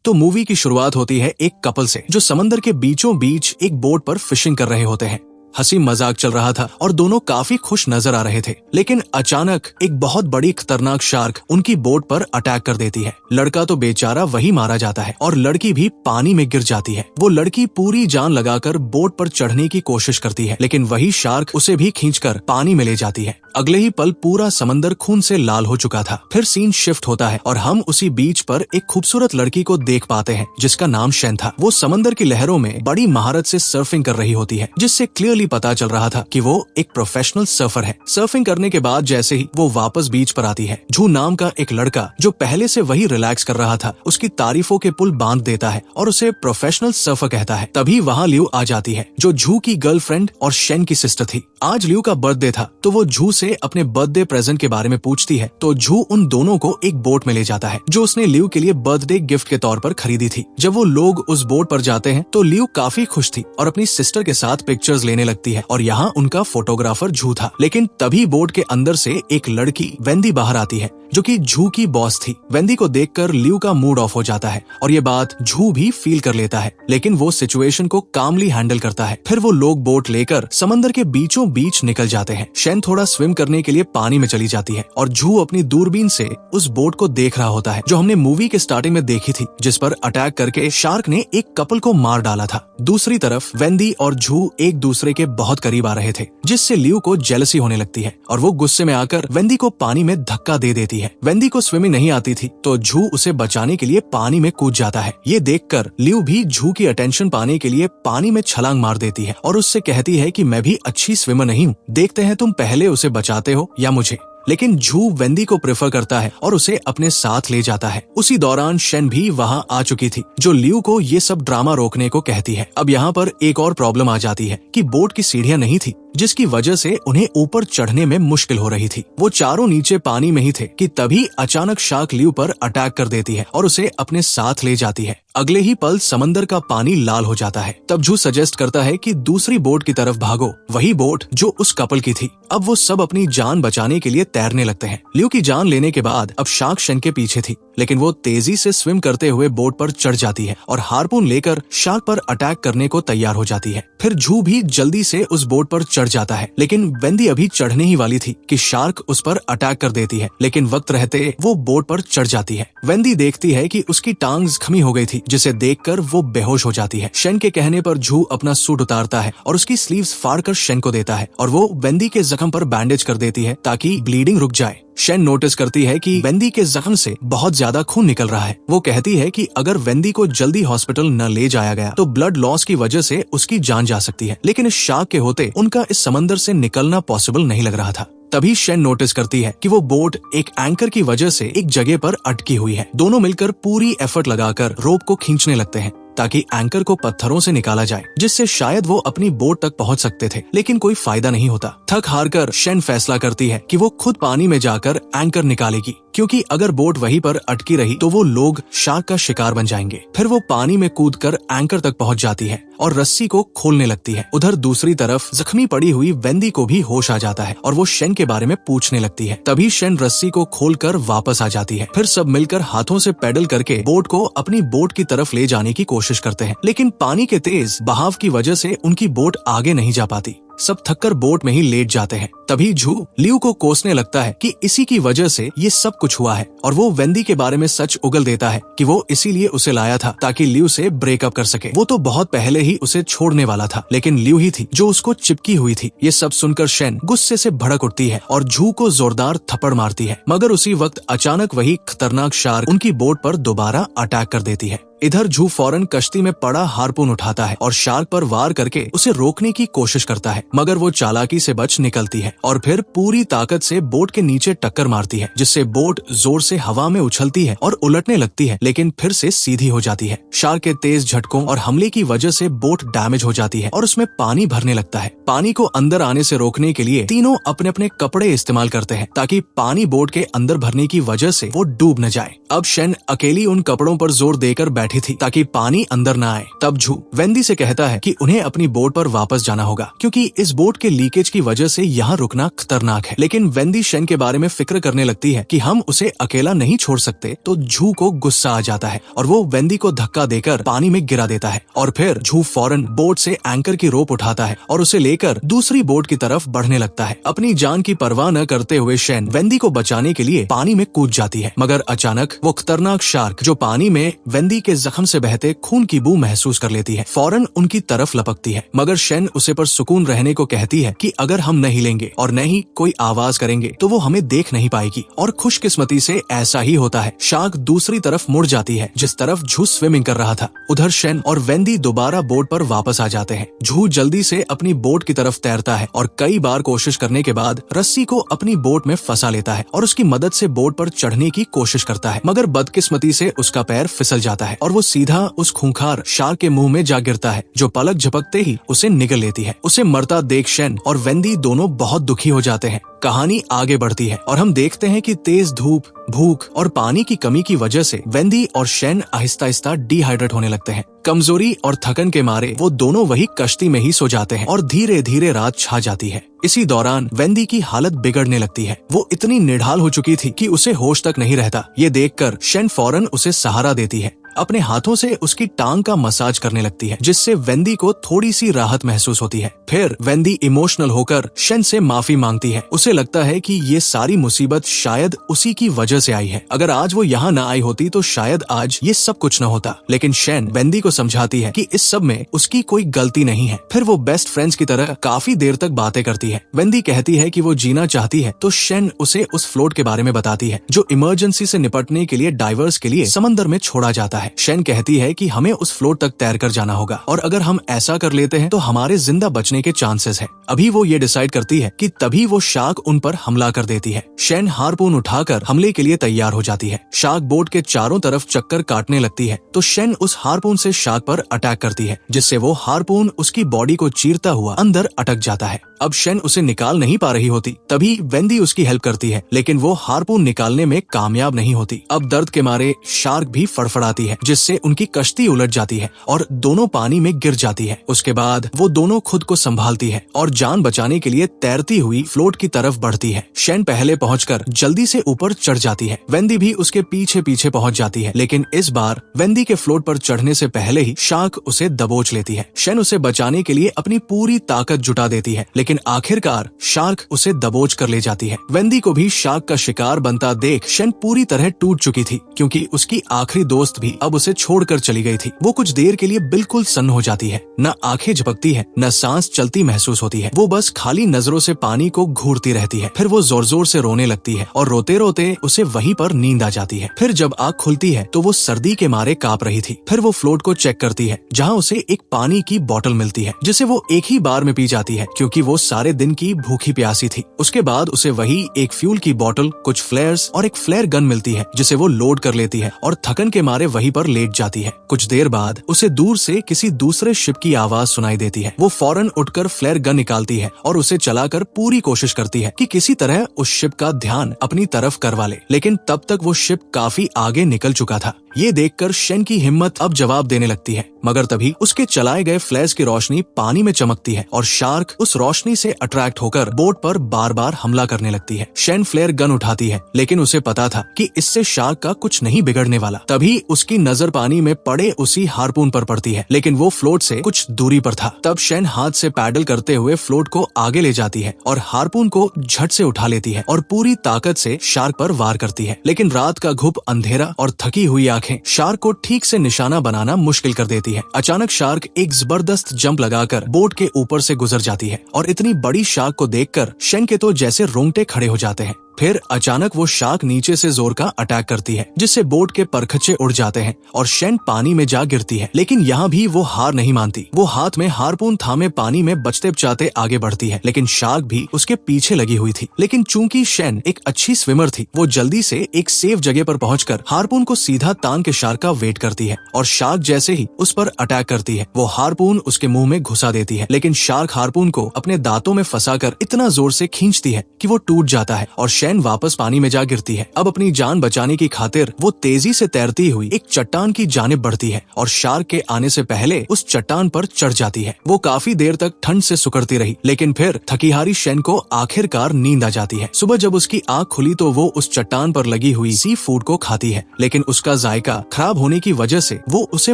तो मूवी की शुरुआत होती है एक कपल से जो समंदर के बीचों बीच एक बोट पर फिशिंग कर रहे होते हैं। हंसी मजाक चल रहा था और दोनों काफी खुश नजर आ रहे थे, लेकिन अचानक एक बहुत बड़ी खतरनाक शार्क उनकी बोट पर अटैक कर देती है। लड़का तो बेचारा वही मारा जाता है और लड़की भी पानी में गिर जाती है। वो लड़की पूरी जान लगाकर बोट पर चढ़ने की कोशिश करती है, लेकिन वही शार्क उसे भी खींचकर पानी में ले जाती है। अगले ही पल पूरा समंदर खून से लाल हो चुका था। फिर सीन शिफ्ट होता है और हम उसी बीच पर एक खूबसूरत लड़की को देख पाते हैं जिसका नाम शेन था। वो समंदर की लहरों में बड़ी महारत से सर्फिंग कर रही होती है, जिससे क्लियरली पता चल रहा था कि वो एक प्रोफेशनल सर्फर है। सर्फिंग करने के बाद जैसे ही वो वापस बीच पर आती है, झू नाम का एक लड़का जो पहले से वही रिलैक्स कर रहा था उसकी तारीफों के पुल बांध देता है और उसे प्रोफेशनल सर्फर कहता है। तभी वहाँ लियू आ जाती है जो झू की गर्लफ्रेंड और शेन की सिस्टर थी। आज लियू का बर्थडे था तो वो झू से अपने बर्थडे प्रेजेंट के बारे में पूछती है, तो झू उन दोनों को एक बोट में ले जाता है जो उसने लियू के लिए बर्थडे गिफ्ट के तौर पर खरीदी थी। जब वो लोग उस बोट पर जाते हैं तो लियू काफी खुश थी और अपनी सिस्टर के साथ पिक्चर्स लेने लगती है और यहाँ उनका फोटोग्राफर झू था। लेकिन तभी बोट के अंदर से एक लड़की वेंदी बाहर आती है जो कि झू की बॉस थी। वेंदी को देखकर लियू का मूड ऑफ हो जाता है और ये बात झू भी फील कर लेता है, लेकिन वो सिचुएशन को कामली हैंडल करता है। फिर वो लोग बोट लेकर समंदर के बीचों बीच निकल जाते हैं। शेन थोड़ा स्विम करने के लिए पानी में चली जाती है और झू अपनी दूरबीन से उस बोट को देख रहा होता है जो हमने मूवी के स्टार्टिंग में देखी थी, जिस पर अटैक करके शार्क ने एक कपल को मार डाला था। दूसरी तरफ वेंदी और झू एक दूसरे के बहुत करीब आ रहे थे, जिससे लियू को जेलसी होने लगती है और वो गुस्से में आकर वेंदी को पानी में धक्का दे देती है। वेंदी को स्विमिंग नहीं आती थी तो झू उसे बचाने के लिए पानी में कूद जाता है। ये देखकर लियू भी झू की अटेंशन पाने के लिए पानी में छलांग मार देती है और उससे कहती है कि मैं भी अच्छी स्विमर नहीं हूँ, देखते हैं तुम पहले उसे बचाते हो या मुझे। लेकिन झू वेंदी को प्रेफर करता है और उसे अपने साथ ले जाता है। उसी दौरान शेन भी वहाँ आ चुकी थी जो लियू को ये सब ड्रामा रोकने को कहती है। अब यहाँ पर एक और प्रॉब्लम आ जाती है कि बोट की सीढ़ियाँ नहीं थी, जिसकी वजह से उन्हें ऊपर चढ़ने में मुश्किल हो रही थी। वो चारों नीचे पानी में ही थे कि तभी अचानक शार्क लियू पर अटैक कर देती है और उसे अपने साथ ले जाती है। अगले ही पल समंदर का पानी लाल हो जाता है। तब झू सजेस्ट करता है कि दूसरी बोट की तरफ भागो, वही बोट जो उस कपल की थी। अब वो सब अपनी जान बचाने के लिए तैरने लगते हैं। लियू की जान लेने के बाद अब शार्क शेन के पीछे थी, लेकिन वो तेजी से स्विम करते हुए बोट पर चढ़ जाती है और हार्पून लेकर शार्क पर अटैक करने को तैयार हो जाती है। फिर झू भी जल्दी से उस बोट पर चढ़ जाता है, लेकिन वेंदी अभी चढ़ने ही वाली थी कि शार्क उस पर अटैक कर देती है, लेकिन वक्त रहते वो बोट पर चढ़ जाती है। वेंदी देखती है कि उसकी टांग जख्मी हो गई थी, जिसे देखकर वो बेहोश हो जाती है। शेन के कहने पर झू अपना सूट उतारता है और उसकी स्लीव्स फाड़कर शेन को देता है और वो वेंदी के जख्म पर बैंडेज कर देती है ताकि ब्लीडिंग रुक जाए। शेन नोटिस करती है कि वेंदी के जख्म से बहुत ज्यादा खून निकल रहा है। वो कहती है कि अगर वेंदी को जल्दी हॉस्पिटल न ले जाया गया तो ब्लड लॉस की वजह से उसकी जान जा सकती है, लेकिन इस शार्क के होते उनका इस समंदर से निकलना पॉसिबल नहीं लग रहा था। तभी शेन नोटिस करती है कि वो बोट एक एंकर की वजह से एक जगह पर अटकी हुई है। दोनों मिलकर पूरी एफर्ट लगाकर रोप को खींचने लगते हैं ताकि एंकर को पत्थरों से निकाला जाए, जिससे शायद वो अपनी बोट तक पहुंच सकते थे, लेकिन कोई फायदा नहीं होता। थक हारकर शेन फैसला करती है कि वो खुद पानी में जाकर एंकर निकालेगी, क्योंकि अगर बोट वहीं पर अटकी रही तो वो लोग शार्क का शिकार बन जाएंगे। फिर वो पानी में कूदकर एंकर तक पहुंच जाती है और रस्सी को खोलने लगती है। उधर दूसरी तरफ जख्मी पड़ी हुई वेंदी को भी होश आ जाता है और वो शेन के बारे में पूछने लगती है। तभी शेन रस्सी को खोलकर वापस आ जाती है। फिर सब मिलकर हाथों से पैडल करके बोट को अपनी बोट की तरफ ले जाने की कोशिश करते हैं, लेकिन पानी के तेज बहाव की वजह से उनकी बोट आगे नहीं जा पाती। सब थककर बोट में ही लेट जाते हैं। तभी झू लियू को कोसने लगता है कि इसी की वजह से ये सब कुछ हुआ है और वो वेंदी के बारे में सच उगल देता है कि वो इसीलिए उसे लाया था ताकि लियू से ब्रेकअप कर सके। वो तो बहुत पहले ही उसे छोड़ने वाला था, लेकिन लियू ही थी जो उसको चिपकी हुई थी। ये सब सुनकर शेन गुस्से से भड़क उठती है और झू को जोरदार थप्पड़ मारती है, मगर उसी वक्त अचानक वही खतरनाक शार्क उनकी बोट पर दोबारा अटैक कर देती है। इधर झू फौरन कश्ती में पड़ा हार्पून उठाता है और शार्क पर वार करके उसे रोकने की कोशिश करता है, मगर वो चालाकी से बच निकलती है और फिर पूरी ताकत से बोट के नीचे टक्कर मारती है, जिससे बोट जोर से हवा में उछलती है और उलटने लगती है, लेकिन फिर से सीधी हो जाती है। शार्क के तेज झटकों और हमले की वजह से बोट डैमेज हो जाती है और उसमें पानी भरने लगता है। पानी को अंदर आने से रोकने के लिए तीनों अपने अपने कपड़े इस्तेमाल करते हैं ताकि पानी बोट के अंदर भरने की वजह से वो डूब न जाए। अब शेन अकेली उन कपड़ों पर जोर देकर बैठी बैठी थी ताकि पानी अंदर न आए। तब जू वेंदी से कहता है कि उन्हें अपनी बोट पर वापस जाना होगा क्योंकि इस बोट के लीकेज की वजह से यहाँ रुकना खतरनाक है। लेकिन वेंदी शेन के बारे में फिक्र करने लगती है कि हम उसे अकेला नहीं छोड़ सकते, तो जू को गुस्सा आ जाता है और वो वेंदी को धक्का देकर पानी में गिरा देता है। और फिर जू फौरन बोट से एंकर की रोप उठाता है और उसे लेकर दूसरी बोट की तरफ बढ़ने लगता है। अपनी जान की परवाह न करते हुए शेन वेंदी को बचाने के लिए पानी में कूद जाती है, मगर अचानक वो खतरनाक शार्क जो पानी में वेंदी के जख्म से बहते खून की बू महसूस कर लेती है, फौरन उनकी तरफ लपकती है। मगर शेन उसे पर सुकून रहने को कहती है कि अगर हम नहीं लेंगे और न ही कोई आवाज करेंगे तो वो हमें देख नहीं पाएगी। और खुशकिस्मती से ऐसा ही होता है। शार्क दूसरी तरफ मुड़ जाती है जिस तरफ जू स्विमिंग कर रहा था। उधर शेन और वेंदी दोबारा बोट पर वापस आ जाते हैं। जू जल्दी से अपनी बोट की तरफ तैरता है और कई बार कोशिश करने के बाद रस्सी को अपनी बोट में फंसा लेता है और उसकी मदद से बोट पर चढ़ने की कोशिश करता है, मगर बदकिस्मती से उसका पैर फिसल जाता है और वो सीधा उस खूंखार शार्क के मुंह में जा गिरता है जो पलक झपकते ही उसे निगल लेती है। उसे मरता देख शेन और वेंदी दोनों बहुत दुखी हो जाते हैं। कहानी आगे बढ़ती है और हम देखते हैं कि तेज धूप, भूख और पानी की कमी की वजह से वेंदी और शेन आहिस्ता आहिस्ता डिहाइड्रेट होने लगते हैं। कमजोरी और थकन के मारे वो दोनों वही कश्ती में ही सो जाते हैं और धीरे धीरे रात छा जाती है। इसी दौरान वेंदी की हालत बिगड़ने लगती है। वो इतनी निढाल हो चुकी थी कि उसे होश तक नहीं रहता। ये देखकर शेन फौरन उसे सहारा देती है। अपने हाथों से उसकी टांग का मसाज करने लगती है, जिससे वेंदी को थोड़ी सी राहत महसूस होती है। फिर वेंदी इमोशनल होकर शेन से माफी मांगती है। उसे लगता है कि ये सारी मुसीबत शायद उसी की वजह से आई है। अगर आज वो यहाँ न आई होती तो शायद आज ये सब कुछ न होता। लेकिन शेन वेंदी को समझाती है कि इस सब में उसकी कोई गलती नहीं है। फिर वो बेस्ट फ्रेंड्स की तरह काफी देर तक बातें करती है। वेंदी कहती है कि वो जीना चाहती है तो शेन उसे उस फ्लोट के बारे में बताती है जो इमरजेंसी से निपटने के लिए डाइवर्स के लिए समंदर में छोड़ा जाता है। शेन कहती है कि हमें उस फ्लोट तक तैरकर जाना होगा और अगर हम ऐसा कर लेते हैं तो हमारे जिंदा बचने के चांसेस है। अभी वो ये डिसाइड करती है कि तभी वो शार्क उन पर हमला कर देती है। शेन हार्पून उठाकर हमले के लिए तैयार हो जाती है। शार्क बोट के चारों तरफ चक्कर काटने लगती है तो शेन उस हार्पून से शार्क पर अटैक करती है, जिससे वो हार्पून उसकी बॉडी को चीरता हुआ अंदर अटक जाता है। अब शेन उसे निकाल नहीं पा रही होती, तभी वेंदी उसकी हेल्प करती है, लेकिन वो हार्पून निकालने में कामयाब नहीं होती। अब दर्द के मारे शार्क भी फड़फड़ाती है, जिससे उनकी कश्ती उलट जाती है और दोनों पानी में गिर जाती है। उसके बाद वो दोनों खुद को संभालती है और जान बचाने के लिए तैरती हुई फ्लोट की तरफ बढ़ती है। शेन पहले पहुंचकर जल्दी से ऊपर चढ़ जाती है। वेंदी भी उसके पीछे पीछे पहुंच जाती है, लेकिन इस बार वेंदी के फ्लोट पर चढ़ने से पहले ही शार्क उसे दबोच लेती है। शेन उसे बचाने के लिए अपनी पूरी ताकत जुटा देती है, लेकिन आखिरकार शार्क उसे दबोच कर ले जाती है। वेंदी को भी शार्क का शिकार बनता देख शेन पूरी तरह टूट चुकी थी, क्योंकि उसकी आखिरी दोस्त भी अब उसे छोड़कर चली गई थी। वो कुछ देर के लिए बिल्कुल सन्न हो जाती है, न आंखें झपकती है, न सांस चलती महसूस होती है। वो बस खाली नजरों से पानी को घूरती रहती है। फिर वो जोर जोर से रोने लगती है और रोते रोते उसे वहीं पर नींद आ जाती है। फिर जब आँख खुलती है तो वो सर्दी के मारे कांप रही थी। फिर वो फ्लोट को चेक करती है, जहाँ उसे एक पानी की बोतल मिलती है, जिसे वो एक ही बार में पी जाती है, क्योंकि वो सारे दिन की भूखी प्यासी थी। उसके बाद उसे वही एक फ्यूल की बोतल, कुछ फ्लेयर्स और एक फ्लेयर गन मिलती है, जिसे वो लोड कर लेती है और थकन के मारे वहीं पर लेट जाती है। कुछ देर बाद उसे दूर से किसी दूसरे शिप की आवाज सुनाई देती है। वो फौरन उठकर फ्लेयर गन निकालती है और उसे चलाकर पूरी कोशिश करती है कि किसी तरह उस शिप का ध्यान अपनी तरफ करवा ले, लेकिन तब तक वो शिप काफी आगे निकल चुका था। ये देखकर शेन की हिम्मत अब जवाब देने लगती है, मगर तभी उसके चलाए गए फ्लैश की रोशनी पानी में चमकती है और शार्क उस रोशनी से अट्रैक्ट होकर बोट पर बार बार हमला करने लगती है। शेन फ्लेयर गन उठाती है, लेकिन उसे पता था कि इससे शार्क का कुछ नहीं बिगड़ने वाला। तभी उसकी नजर पानी में पड़े उसी हार्पून पर पड़ती है, लेकिन वो फ्लोट से कुछ दूरी पर था। तब शेन हाथ से पैडल करते हुए फ्लोट को आगे ले जाती है और हार्पून को झट से उठा लेती है और पूरी ताकत से शार्क पर वार करती है। लेकिन रात का घुप, अंधेरा और थकी हुई आंखें शार्क को ठीक से निशाना बनाना मुश्किल कर देती है। अचानक शार्क एक जबरदस्त जंप लगाकर बोट के ऊपर से गुजर जाती है और इतनी बड़ी शार्क को देखकर शेन के तो जैसे रोंगटे खड़े हो जाते हैं। फिर अचानक वो शार्क नीचे से जोर का अटैक करती है, जिससे बोट के परखच्चे उड़ जाते हैं और शेन पानी में जा गिरती है। लेकिन यहाँ भी वो हार नहीं मानती। वो हाथ में हार्पून थामे पानी में बचते बचाते आगे बढ़ती है, लेकिन शार्क भी उसके पीछे लगी हुई थी। लेकिन चूंकि शेन एक अच्छी स्विमर थी, वो जल्दी से एक सेफ जगह पर पहुंचकर हार्पून को सीधा तान के शार्क का वेट करती है और शार्क जैसे ही उस पर अटैक करती है, वो हार्पून उसके मुंह में घुसा देती है। लेकिन शार्क हार्पून को अपने दांतों में फंसाकर इतना जोर से खींचती है कि वो टूट जाता है और शैन वापस पानी में जा गिरती है। अब अपनी जान बचाने की खातिर वो तेजी से तैरती हुई एक चट्टान की जानिब बढ़ती है और शार्क के आने से पहले उस चट्टान पर चढ़ जाती है। वो काफी देर तक ठंड से सुकड़ती रही, लेकिन फिर थकी हारी शैन को आखिरकार नींद आ जाती है। सुबह जब उसकी आँख खुली तो वो उस चट्टान पर लगी हुई सी फूड को खाती है, लेकिन उसका जायका खराब होने की वजह से वो उसे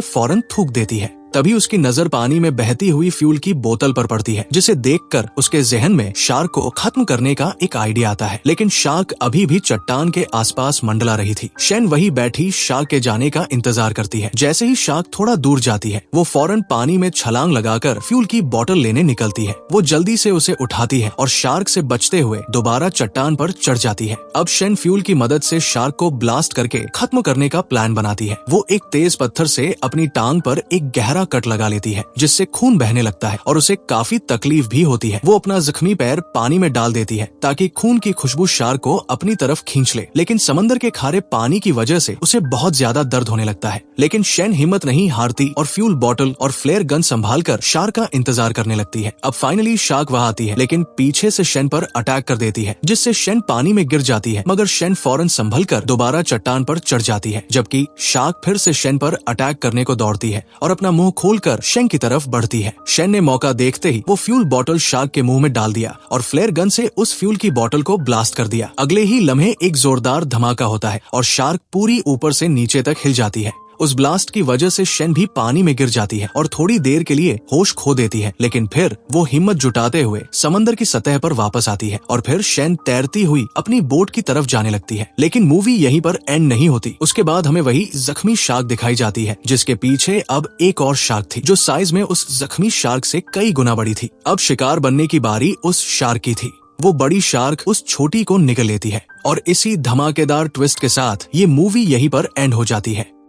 फौरन थूक देती है। तभी उसकी नजर पानी में बहती हुई फ्यूल की बोतल पर पड़ती है, जिसे देखकर उसके जहन में शार्क को खत्म करने का एक आइडिया आता है। लेकिन शार्क अभी भी चट्टान के आसपास मंडला रही थी। शैन वही बैठी शार्क के जाने का इंतजार करती है। जैसे ही शार्क थोड़ा दूर जाती है, वो फौरन पानी में छलांग लगाकर फ्यूल की बोतल लेने निकलती है। वो जल्दी से उसे उठाती है और शार्क से बचते हुए दोबारा चट्टान पर चढ़ जाती है। अब शैन फ्यूल की मदद से शार्क को ब्लास्ट करके खत्म करने का प्लान बनाती है। वो एक तेज पत्थर से अपनी टांग पर एक गहरा कट लगा लेती है, जिससे खून बहने लगता है और उसे काफी तकलीफ भी होती है। वो अपना जख्मी पैर पानी में डाल देती है ताकि खून की खुशबू शार्क को अपनी तरफ खींच ले, लेकिन समंदर के खारे पानी की वजह से उसे बहुत ज्यादा दर्द होने लगता है। लेकिन शैन हिम्मत नहीं हारती और फ्यूल बॉटल और फ्लेयर गन संभालकर शार्क का इंतजार करने लगती है। अब फाइनली शार्क वहां आती है, लेकिन पीछे से शैन पर अटैक कर देती है, जिससे शैन पानी में गिर जाती है। मगर शैन फौरन संभल कर दोबारा चट्टान पर चढ़ जाती है, जबकि शार्क फिर से शैन पर अटैक करने को दौड़ती है और अपना मुंह खोलकर शैन की तरफ बढ़ती है। शैन ने मौका देखते ही वो फ्यूल बॉटल शार्क के मुंह में डाल दिया और फ्लेयर गन से उस फ्यूल की बॉटल को ब्लास्ट कर दिया। अगले ही लम्हे एक जोरदार धमाका होता है और शार्क पूरी ऊपर से नीचे तक हिल जाती है। उस ब्लास्ट की वजह से शैन भी पानी में गिर जाती है और थोड़ी देर के लिए होश खो देती है, लेकिन फिर वो हिम्मत जुटाते हुए समंदर की सतह पर वापस आती है और फिर शैन तैरती हुई अपनी बोट की तरफ जाने लगती है। लेकिन मूवी यहीं पर एंड नहीं होती। उसके बाद हमें वही जख्मी शार्क दिखाई जाती है, जिसके पीछे अब एक और शार्क थी जो साइज में उस जख्मी शार्क से कई गुना बड़ी थी। अब शिकार बनने की बारी उस शार्क की थी। वो बड़ी शार्क उस छोटी को निगल लेती है और इसी धमाकेदार ट्विस्ट के साथ ये मूवी यहीं पर एंड हो जाती है।